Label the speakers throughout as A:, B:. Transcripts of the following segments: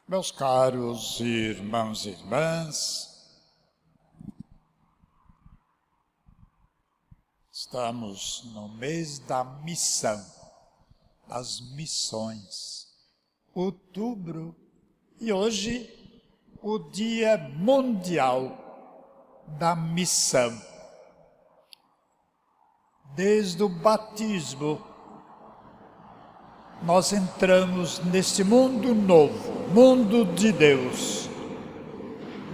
A: Meus caros irmãos e irmãs, estamos no mês da missão, das missões, outubro, e hoje o Dia Mundial da Missão. Desde o batismo, nós entramos neste mundo novo, mundo de Deus,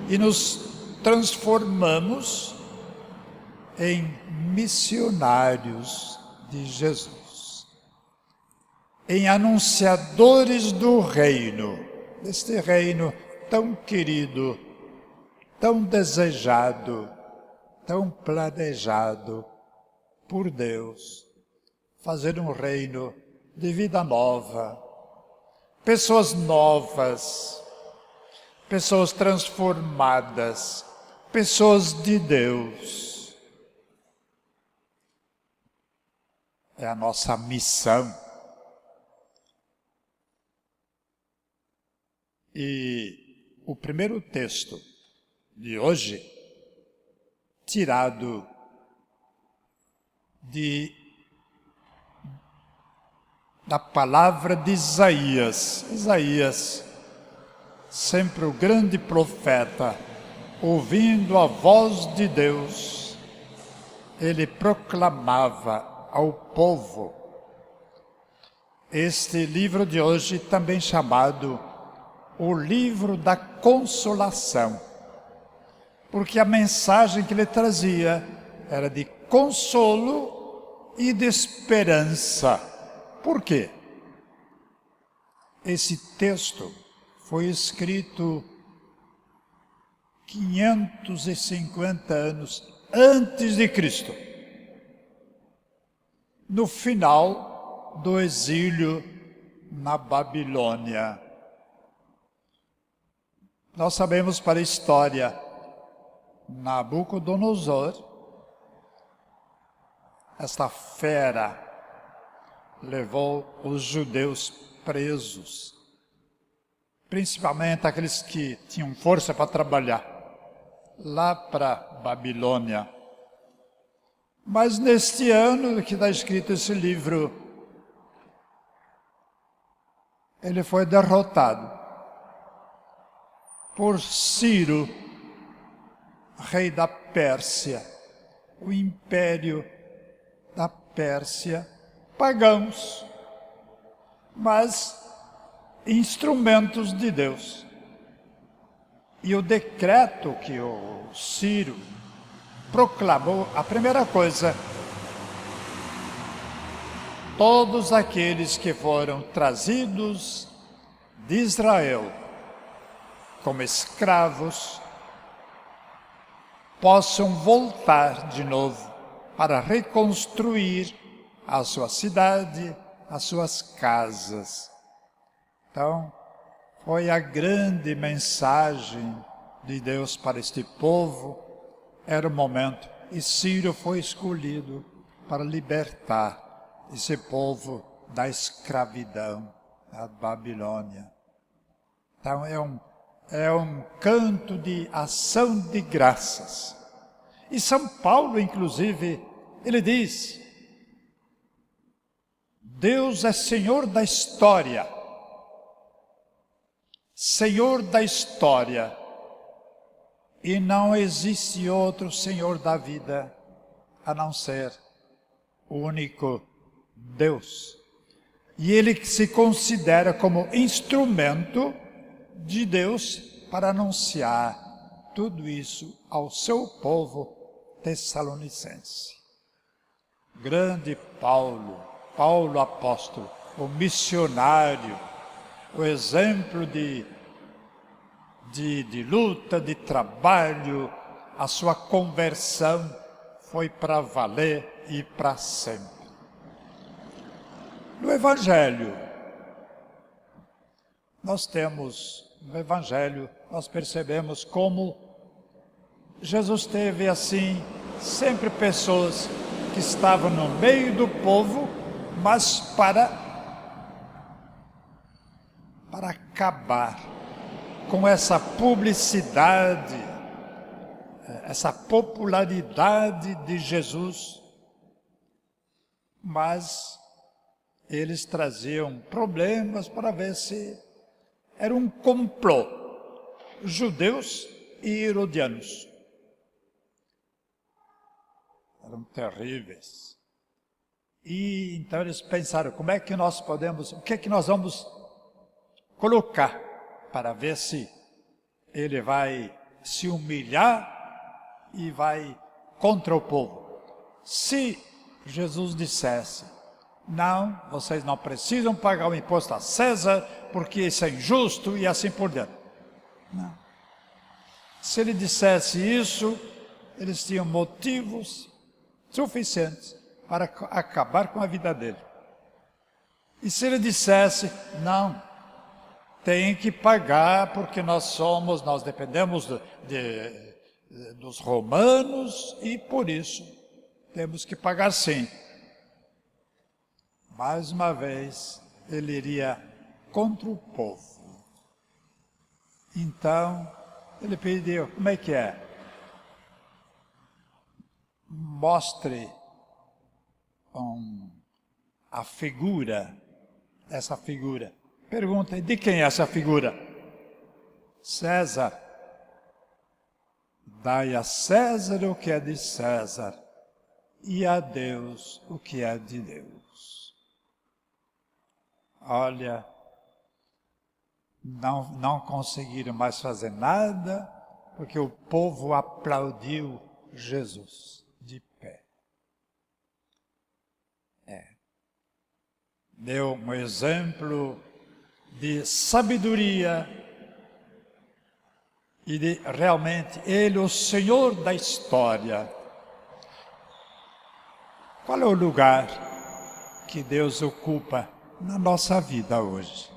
A: e nos transformamos em missionários de Jesus, em anunciadores do reino, deste reino tão querido, tão desejado, tão planejado por Deus, fazer um reino de vida nova, pessoas novas, pessoas transformadas, pessoas de Deus. É a nossa missão. E o primeiro texto de hoje, tirado da palavra de Isaías. Isaías, sempre o grande profeta, ouvindo a voz de Deus, ele proclamava ao povo este livro de hoje, também chamado o livro da consolação, porque a mensagem que ele trazia era de consolo e de esperança. Por quê? Esse texto foi escrito 550 anos antes de Cristo, no final do exílio na Babilônia. Nós sabemos para a história, Nabucodonosor, esta fera, levou os judeus presos, principalmente aqueles que tinham força para trabalhar, lá para Babilônia. Mas neste ano que está escrito esse livro, ele foi derrotado por Ciro, rei da Pérsia, o império da Pérsia, pagãos, mas instrumentos de Deus. E o decreto que o Ciro proclamou, a primeira coisa, todos aqueles que foram trazidos de Israel como escravos possam voltar de novo para reconstruir a sua cidade, as suas casas. Então, foi a grande mensagem de Deus para este povo. Era o momento, e Ciro foi escolhido para libertar esse povo da escravidão da Babilônia. Então, é um canto de ação de graças. E São Paulo, inclusive, ele diz: Deus é Senhor da história. Senhor da história. E não existe outro Senhor da vida a não ser o único Deus. E ele se considera como instrumento de Deus para anunciar tudo isso ao seu povo tessalonicense. Grande Paulo apóstolo, o missionário, o exemplo de luta, de trabalho, a sua conversão foi para valer e para sempre. No Evangelho, nós percebemos como Jesus teve assim, sempre pessoas que estavam no meio do povo, mas para acabar com essa publicidade, essa popularidade de Jesus, mas eles traziam problemas para ver se era um complô, judeus e herodianos. Eram terríveis. E então eles pensaram, como é que nós podemos, o que é que nós vamos colocar para ver se ele vai se humilhar e vai contra o povo. Se Jesus dissesse, não, vocês não precisam pagar o imposto a César, porque isso é injusto e assim por diante. Não. Se ele dissesse isso, eles tinham motivos suficientes para acabar com a vida dele. E se ele dissesse, não, tem que pagar porque nós dependemos dos romanos e por isso temos que pagar sim. Mais uma vez, ele iria contra o povo. Então, ele pediu, como é que é? Mostre a figura, essa figura. Pergunta, de quem é essa figura? César. Dai a César o que é de César, e a Deus o que é de Deus. Olha, não conseguiram mais fazer nada, porque o povo aplaudiu Jesus de pé. Deu um exemplo de sabedoria e de realmente Ele, o Senhor da história. Qual é o lugar que Deus ocupa na nossa vida hoje?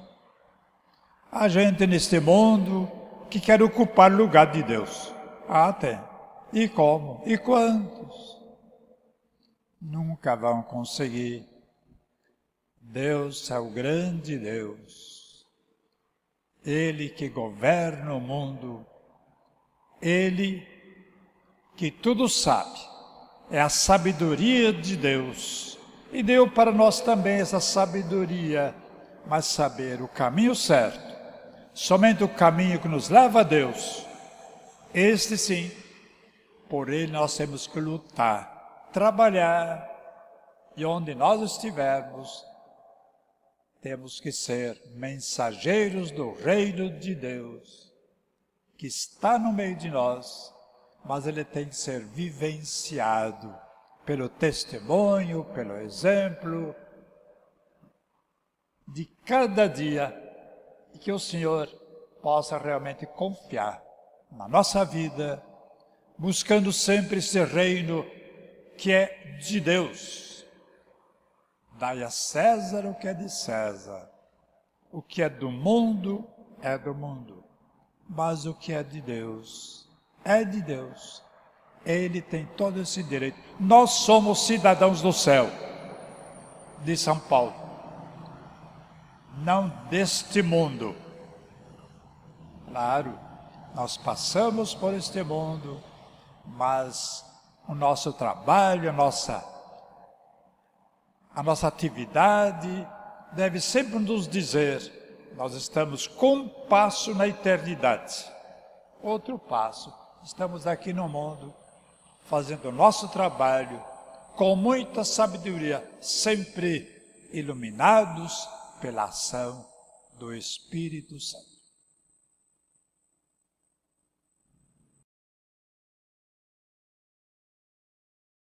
A: Há gente neste mundo que quer ocupar o lugar de Deus. Tem. E como? E quantos? Nunca vão conseguir. Deus é o grande Deus. Ele que governa o mundo. Ele que tudo sabe. É a sabedoria de Deus. E deu para nós também essa sabedoria, mas saber o caminho certo. Somente o caminho que nos leva a Deus. Este sim, por ele nós temos que lutar, trabalhar. E onde nós estivermos, temos que ser mensageiros do reino de Deus, que está no meio de nós, mas ele tem que ser vivenciado pelo testemunho, pelo exemplo de cada dia, e que o Senhor possa realmente confiar na nossa vida, buscando sempre esse reino que é de Deus. Dai a César o que é de César. O que é do mundo, mas o que é de Deus, é de Deus. Ele tem todo esse direito. Nós somos cidadãos do céu, de São Paulo, não deste mundo. Claro, nós passamos por este mundo, mas o nosso trabalho, a nossa atividade deve sempre nos dizer, nós estamos com um passo na eternidade, outro passo, estamos aqui no mundo, fazendo o nosso trabalho, com muita sabedoria, sempre iluminados pela ação do Espírito Santo.